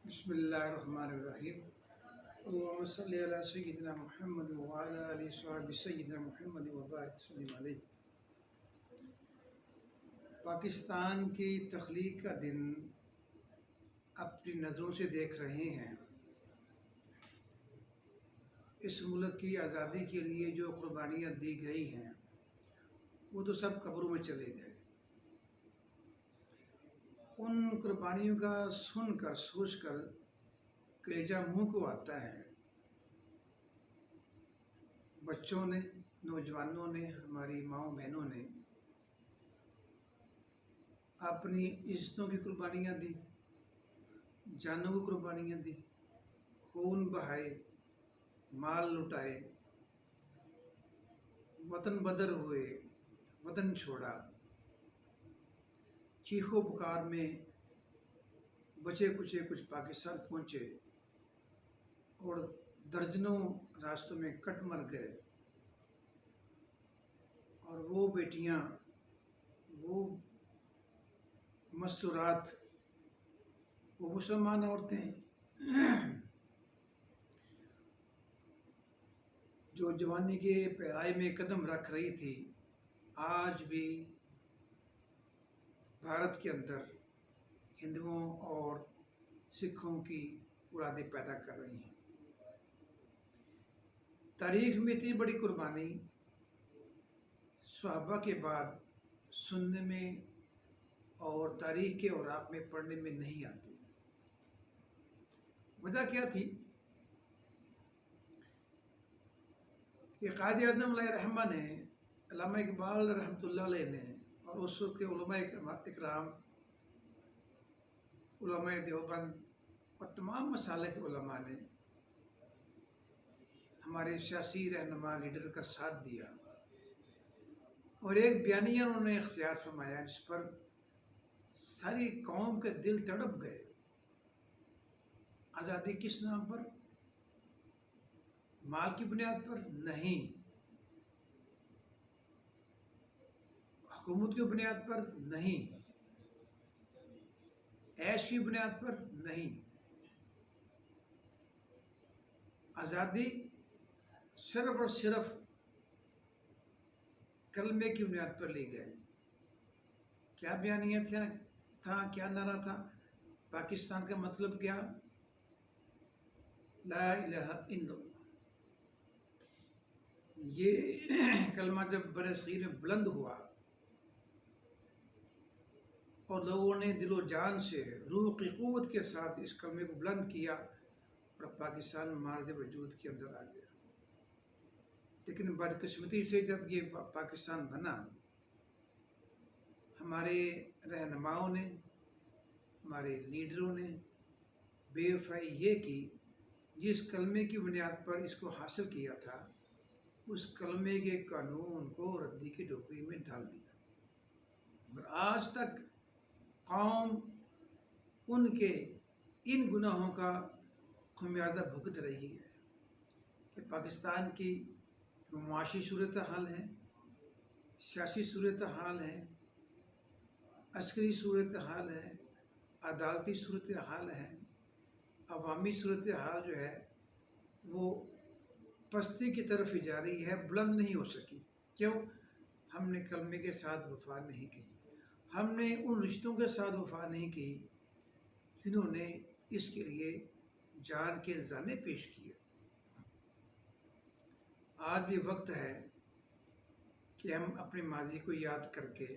بسم اللہ الرحمن الرحیم اللہم صلی علی سیدنا محمد وعلی آلہ صحابہ سیدنا محمد وبارک وسلم علیہ۔ پاکستان کی تخلیق کا دن اپنی نظروں سے دیکھ رہے ہیں۔ اس ملک کی آزادی کے لیے جو قربانیاں دی گئی ہیں وہ تو سب قبروں میں چلے گئے۔ ان قربانیوں کا سن کر سوچ کر کلیجہ منہ کو آتا ہے۔ بچوں نے، نوجوانوں نے، ہماری ماؤں بہنوں نے اپنی عزتوں کی قربانیاں دی، جانوں کی قربانیاں دی، خون بہائے، مال لٹائے، وطن بدر ہوئے، وطن چھوڑا، چیخو پکار میں بچے کچے کچھ پاکستان پہنچے اور درجنوں راستوں میں کٹ مر گئے۔ اور وہ بیٹیاں، وہ مستورات، وہ مسلمان عورتیں جو جوانی کے پہرائی میں قدم رکھ رہی تھی، آج بھی بھارت کے اندر ہندوؤں اور سکھوں کی اولادیں پیدا کر رہی ہیں۔ تاریخ میں اتنی بڑی قربانی صحابہ کے بعد سننے میں اور تاریخ کے اوراق میں پڑھنے میں نہیں آتی۔ وجہ کیا تھی کہ قائد اعظم علیہ رحمہ نے، علامہ اقبال رحمۃ اللہ علیہ نے اور اس وقت کے علماء اکرام، علماء دیوبند اور تمام مسالک کے علماء نے ہمارے سیاسی رہنما لیڈر کا ساتھ دیا اور ایک بیانیہ انہوں نے اختیار فرمایا جس پر ساری قوم کے دل تڑپ گئے۔ آزادی کس نام پر؟ مال کی بنیاد پر نہیں، حکومت کی بنیاد پر نہیں، عیش کی بنیاد پر نہیں۔ آزادی صرف اور صرف کلمے کی بنیاد پر لی گئی۔ کیا بیانیہ تھا، کیا نعرہ تھا؟ پاکستان کا مطلب کیا؟ لا الہ الا اللہ۔ یہ کلمہ جب بر صغیر میں بلند ہوا اور لوگوں نے دل و جان سے، روح کی قوت کے ساتھ اس کلمے کو بلند کیا اور پاکستان معرض وجود کے اندر آ گیا۔ لیکن بدقسمتی سے جب یہ پاکستان بنا، ہمارے رہنماؤں نے، ہمارے لیڈروں نے بے وفائی یہ کی، جس کلمے کی بنیاد پر اس کو حاصل کیا تھا اس کلمے کے قانون کو ردی کی ٹوکری میں ڈال دیا۔ اور آج تک قوم ان کے ان گناہوں کا خمیازہ بھگت رہی ہے کہ پاکستان کی جو معاشی صورتحال ہے، سیاسی صورتحال ہے، عسکری صورتحال ہے، عدالتی صورتحال ہے، عوامی صورتحال جو ہے وہ پستی کی طرف ہی جا رہی ہے، بلند نہیں ہو سکی۔ کیوں؟ ہم نے کلمے کے ساتھ وفا نہیں کی، ہم نے ان رشتوں کے ساتھ وفا نہیں کی جنہوں نے اس کے لیے جان کے نذرانے پیش کیے۔ آج بھی وقت ہے کہ ہم اپنے ماضی کو یاد کر کے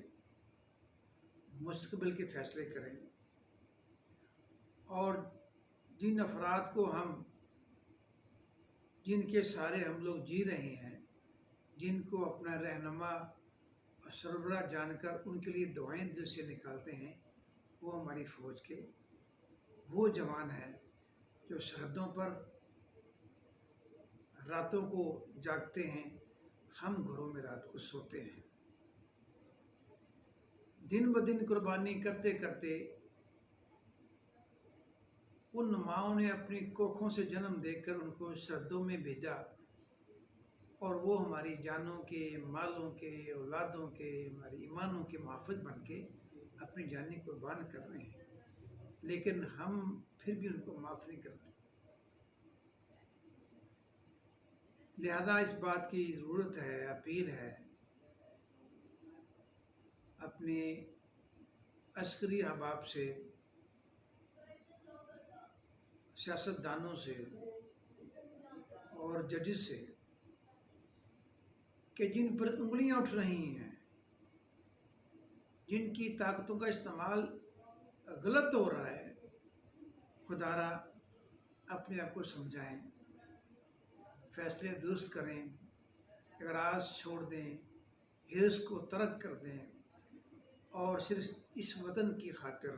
مستقبل کے فیصلے کریں اور جن افراد کو جن کے سارے ہم لوگ جی رہے ہیں، جن کو اپنا رہنما اور سربراہ جان کر ان کے لیے دعائیں دل سے نکالتے ہیں، وہ ہماری فوج کے وہ جوان ہیں جو سرحدوں پر راتوں کو جاگتے ہیں، ہم گھروں میں رات کو سوتے ہیں۔ دن بدن قربانی کرتے کرتے ان ماؤں نے اپنی کوکھوں سے جنم دے کر ان کو سرحدوں میں بھیجا اور وہ ہماری جانوں کے، مالوں کے، اولادوں کے، ہماری ایمانوں کے محافظ بن کے اپنی جانیں قربان کر رہے ہیں۔ لیکن ہم پھر بھی ان کو معاف نہیں کرتے. لہذا اس بات کی ضرورت ہے، اپیل ہے اپنے عسکری احباب سے، سیاست دانوں سے اور ججز سے، کہ جن پر انگلیاں اٹھ رہی ہیں، جن کی طاقتوں کا استعمال غلط ہو رہا ہے، خدا را اپنے آپ کو سمجھائیں، فیصلے درست کریں، اعراض چھوڑ دیں، حرص کو ترک کر دیں، اور صرف اس وطن کی خاطر،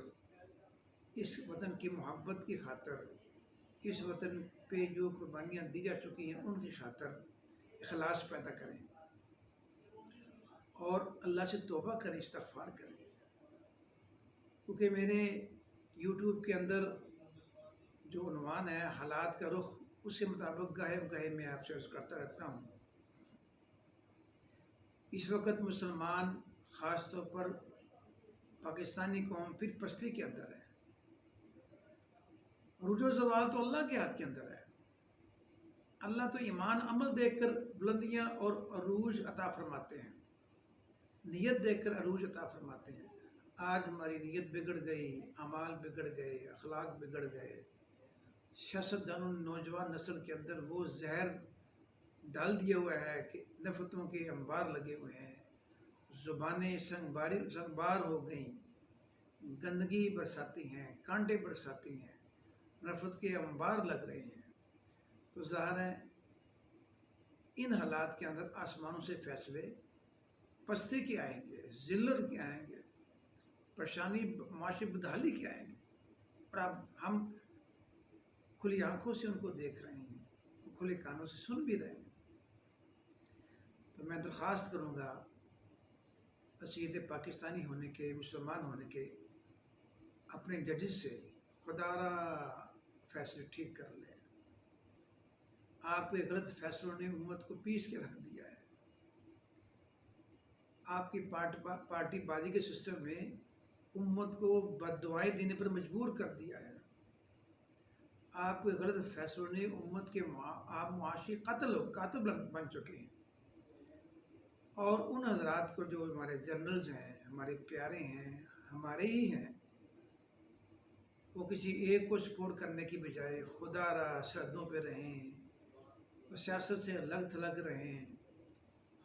اس وطن کی محبت کی خاطر، اس وطن پہ جو قربانیاں دی جا چکی ہیں ان کی خاطر اخلاص پیدا کریں اور اللہ سے توبہ کریں، استغفار کریں. کیونکہ میں نے یوٹیوب کے اندر جو عنوان ہے حالات کا رخ، اس کے مطابق گاہے بگاہے میں آپ سے عرض کرتا رہتا ہوں. اس وقت مسلمان خاص طور پر پاکستانی قوم پھر پستی کے اندر ہے. عروج و زوال تو اللہ کے ہاتھ کے اندر ہے. اللہ تو ایمان عمل دیکھ کر بلندیاں اور عروج عطا فرماتے ہیں، نیت دیکھ کر عروج عطا فرماتے ہیں. آج ہماری نیت بگڑ گئی، اعمال بگڑ گئے، اخلاق بگڑ گئے. سیاستدانوں نے نوجوان نسل کے اندر وہ زہر ڈال دیا ہوا ہے کہ نفرتوں کے انبار لگے ہوئے ہیں، زبانیں سنگبار ہو گئیں، گندگی برساتی ہیں، کانٹے برساتی ہیں، نفرت کے انبار لگ رہے ہیں. تو ظاہر ہے ان حالات کے اندر آسمانوں سے فیصلے پستی کے آئیں گے، ذلت کے آئیں گے، پریشانی، معاشی بدحالی کے آئیں گے. اور اب ہم کھلی آنکھوں سے ان کو دیکھ رہے ہیں، کھلے کانوں سے سن بھی رہے ہیں. تو میں درخواست کروں گا اسید پاکستانی ہونے کے، مسلمان ہونے کے، اپنے ججز سے خدا را فیصلے ٹھیک کر لیں. آپ کے غلط فیصلوں نے امت کو پیس کے رکھ دیا ہے. آپ کی پارٹی بازی کے سسٹم نے امت کو بد دعائیں دینے پر مجبور کر دیا ہے. آپ کے غلط فیصلوں نے امت کے آپ معاشی قاتل بن چکے ہیں. اور ان حضرات کو جو ہمارے جنرلز ہیں، ہمارے پیارے ہیں، ہمارے ہی ہیں، وہ کسی ایک کو سپورٹ کرنے کی بجائے خدا را سرحدوں پہ رہیں، اور سیاست سے الگ تھلگ رہیں.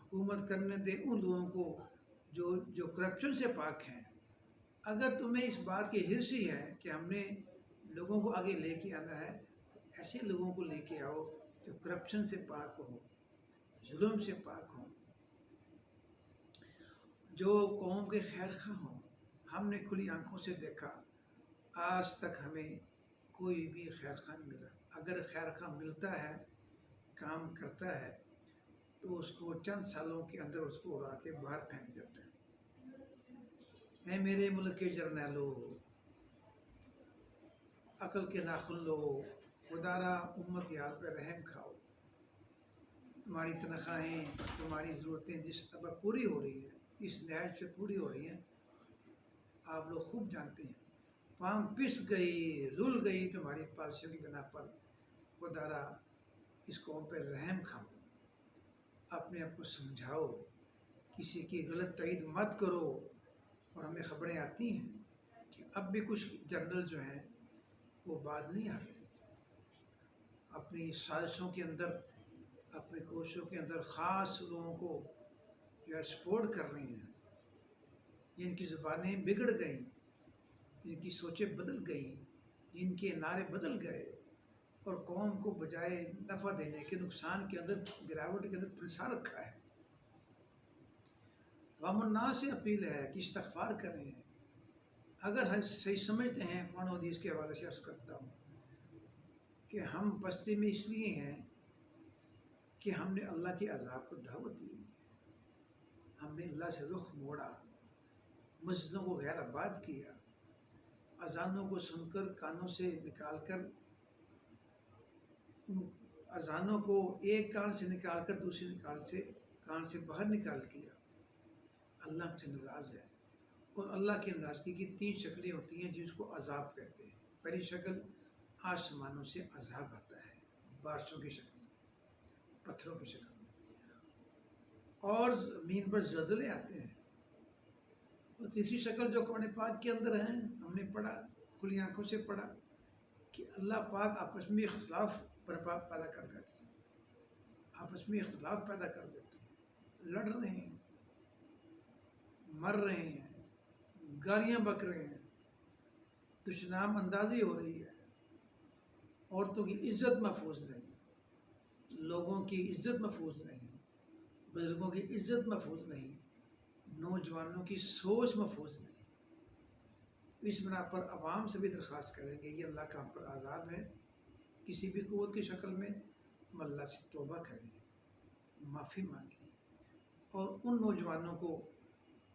حکومت کرنے دیں ان لوگوں کو جو کرپشن سے پاک ہیں. اگر تمہیں اس بات کی حرص ہی ہے کہ ہم نے لوگوں کو آگے لے کے آنا ہے، تو ایسے لوگوں کو لے کے آؤ جو کرپشن سے پاک ہوں، ظلم سے پاک ہوں، جو قوم کے خیر خواہ ہوں. ہم نے کھلی آنکھوں سے دیکھا، آج تک ہمیں کوئی بھی خیر خواہ نہیں ملا. اگر خیر خواہ ملتا ہے، کام کرتا ہے، تو اس کو چند سالوں کے اندر اس کو اڑا کے باہر پھینک دیتے ہیں. اے میرے ملک کے جرنیلو، عقل کے ناخن لو، خدا را امت کے حال پہ رحم کھاؤ. تمہاری تنخواہیں، تمہاری ضرورتیں جس طرح پوری ہو رہی ہیں، اس نہج سے پوری ہو رہی ہیں، آپ لوگ خوب جانتے ہیں. پام پس گئی، رل گئی تمہاری پالیسیوں کی بنا پر. خدا را اس قوم پہ رحم کھاؤ، اپنے آپ کو سمجھاؤ، کسی کی غلط تائید مت کرو. اور ہمیں خبریں آتی ہیں کہ اب بھی کچھ جنرل جو ہیں وہ باز نہیں آ رہے، اپنی سازشوں کے اندر، اپنی کوششوں کے اندر خاص لوگوں کو جو ہے سپورٹ کر رہے ہیں، جن کی زبانیں بگڑ گئیں، جن کی سوچیں بدل گئیں، جن کے نعرے بدل گئے، اور قوم کو بجائے نفع دینے کے نقصان کے اندر، گراوٹ کے اندر پھنسا رکھا ہے. عوام الناس سے اپیل ہے کہ استغفار کریں. اگر ہم صحیح سمجھتے ہیں، قرآن و حدیث کے حوالے سے عرض کرتا ہوں کہ ہم پستی میں اس لیے ہیں کہ ہم نے اللہ کے عذاب کو دعوت دی، ہم نے اللہ سے رخ موڑا، مسجدوں کو غیر آباد کیا، اذانوں کو سن کر کانوں سے نکال کر، اذانوں کو ایک کان سے نکال کر دوسرے کان سے باہر نکال کیا. اللہ ہم سے ناراض ہے. اور اللہ کی ناراضگی کی 3 شکلیں ہوتی ہیں جس کو عذاب کہتے ہیں۔ پہلی شکل آسمانوں سے عذاب آتا ہے، بارشوں کی شکل میں، پتھروں کی شکل میں، اور زمین پر زلزلے آتے ہیں۔ اور تیسری شکل جو قرآن پاک کے اندر ہیں، ہم نے پڑھا، کھلی آنکھوں سے پڑھا کہ اللہ پاک آپس میں اختلاف پیدا کر دیتے ہیں، آپس میں اختلاف پیدا کر دیتے ہیں، لڑ رہے ہیں، مر رہے ہیں، گالیاں بک رہے ہیں، دشنام اندازی ہو رہی ہے، عورتوں کی عزت محفوظ نہیں، لوگوں کی عزت محفوظ نہیں، بزرگوں کی عزت محفوظ نہیں، نوجوانوں کی سوچ محفوظ نہیں۔ اس بنا پر عوام سے بھی درخواست کریں گے یہ اللہ کا ہم پر عذاب ہے، کسی بھی قوت کی شکل میں ہم اللہ سے توبہ کریں، معافی مانگیں۔ اور ان نوجوانوں کو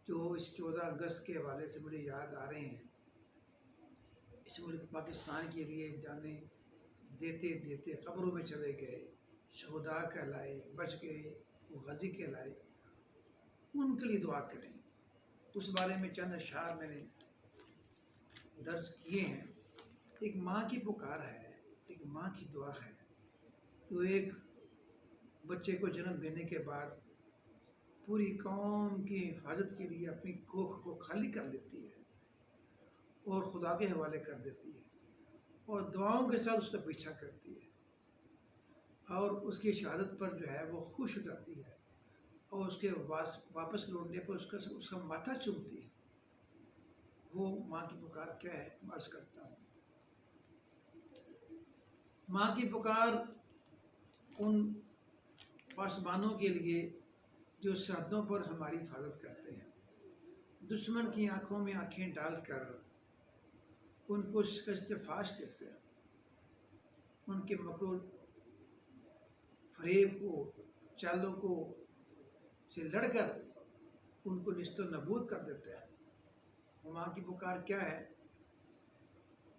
جو اس 14 اگست کے حوالے سے مجھے یاد آ رہے ہیں، اس ملک پاکستان کے لیے جانیں دیتے دیتے قبروں میں چلے گئے، شہداء کہلائے، بچ گئے، وہ غازی کہلائے، ان کے لیے دعا کریں۔ اس بارے میں چند اشعار میں نے درج کیے ہیں۔ ایک ماں کی پکار ہے، ایک ماں کی دعا ہے، جو ایک بچے کو جنم دینے کے بعد پوری قوم کی حفاظت کے لیے اپنی کوکھ کو خالی کر لیتی ہے اور خدا کے حوالے کر دیتی ہے، اور دعاؤں کے ساتھ اس کا پیچھا کرتی ہے، اور اس کی شہادت پر جو ہے وہ خوش ہو جاتی ہے، اور اس کے واپس لوٹنے پر اس کا ماتھا چومتی ہے۔ وہ ماں کی پکار کیا ہے، میں عرض کرتا ہوں۔ ماں کی پکار ان پاسبانوں کے لیے جو سرحدوں پر ہماری حفاظت کرتے ہیں، دشمن کی آنکھوں میں آنکھیں ڈال کر ان کو شکست فاش دیتے ہیں، ان کے مکر فریب کو، چالوں کو سے لڑ کر ان کو نیست و نابود کر دیتے ہیں۔ وہ ماں کی پکار کیا ہے؟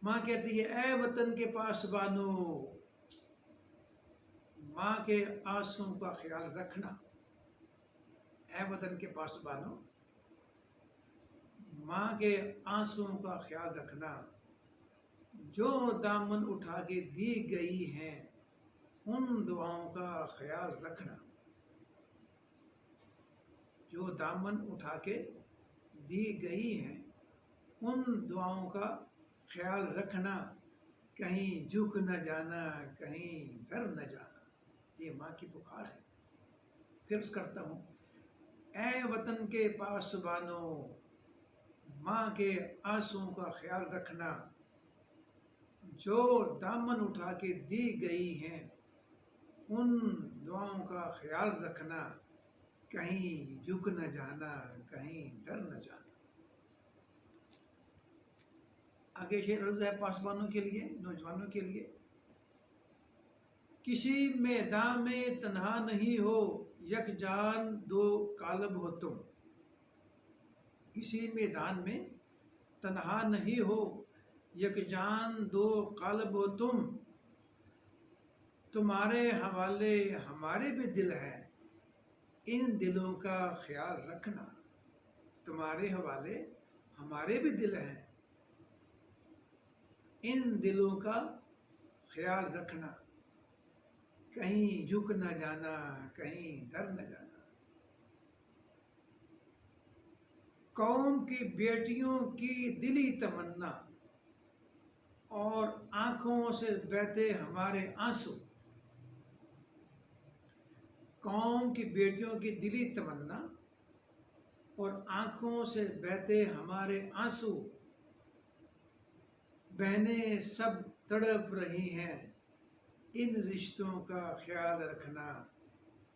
ماں کہتی ہے اے وطن کے پاسبانوں، ماں کے آنسوں کا خیال رکھنا۔ اے وطن کے پاسبانوں، ماں کے آنسوں کا خیال رکھنا، جو دامن اٹھا کے دی گئی ہیں ان دعاؤں کا خیال رکھنا، جو دامن اٹھا کے دی گئی ہیں ان دعاؤں کا خیال رکھنا، کہیں جھک نہ جانا، کہیں ڈر نہ جانا۔ یہ ماں کی پکار ہے۔ پھر عرض کرتا ہوں، اے وطن کے پاسبانوں، ماں کے آنسوں کا خیال رکھنا، جو دامن اٹھا کے دی گئی ہیں ان دعاؤں کا خیال رکھنا، کہیں جھک نہ جانا، کہیں ڈر نہ جانا۔ آگے شعر عرض ہے پاسبانوں کے لیے، نوجوانوں کے لیے۔ کسی میدان میں تنہا نہیں ہو، یک جان دو قالب ہو تم۔ کسی میدان میں تنہا نہیں ہو، یک جان دو قالب ہو تم۔ تمہارے حوالے ہمارے بھی دل ہیں، ان دلوں کا خیال رکھنا۔ تمہارے حوالے ہمارے بھی دل ہیں، ان دلوں کا خیال رکھنا، کہیں جھک نہ جانا، کہیں ڈر نہ جانا۔ قوم کی بیٹیوں کی دلی تمنا، اور آنکھوں سے بہتے ہمارے آنسو۔ قوم کی بیٹیوں کی دلی تمنا اور آنکھوں سے بہتے ہمارے آنسو، بہنیں سب تڑپ رہی ہیں، ان رشتوں کا خیال رکھنا،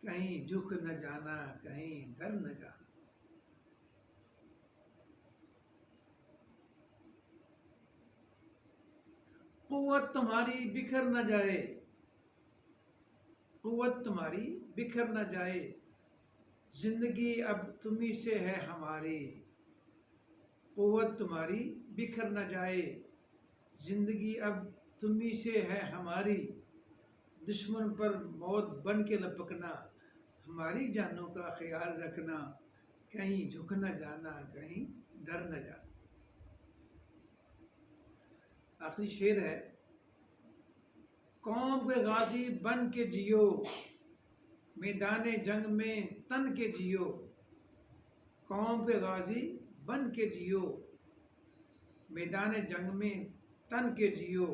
کہیں جھک نہ جانا، کہیں ڈر نہ جانا۔ قوت تمہاری بکھر نہ جائے، قوت تمہاری بکھر نہ جائے، زندگی اب تمہیں سے ہے ہماری۔ قوت تمہاری بکھر نہ جائے، زندگی اب تمہیں سے ہے ہماری۔ دشمن پر موت بن کے لپکنا، ہماری جانوں کا خیال رکھنا، کہیں جھک نہ جانا، کہیں ڈر نہ جانا۔ آخری شعر ہے، قوم کے غازی بن کے جیو، میدان جنگ میں تن کے جیو، قوم کے غازی بن کے جیو، میدان جنگ میں تن کے جیو،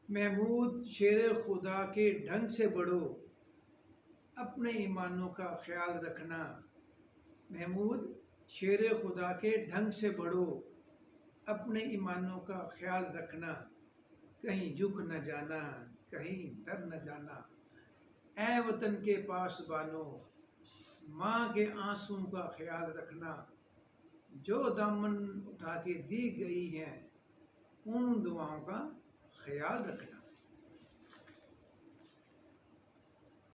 محمود شیر خدا کے ڈھنگ سے بڑھو، اپنے ایمانوں کا خیال رکھنا، محمود شیر خدا کے ڈھنگ سے بڑھو، اپنے ایمانوں کا خیال رکھنا، کہیں جھک نہ جانا، کہیں ڈر نہ جانا، اے وطن کے پاسبانو، ماں کے آنسوں کا خیال رکھنا، جو دامن اٹھا کے دی گئی ہیں ان دعاؤں کا خیال رکھنا۔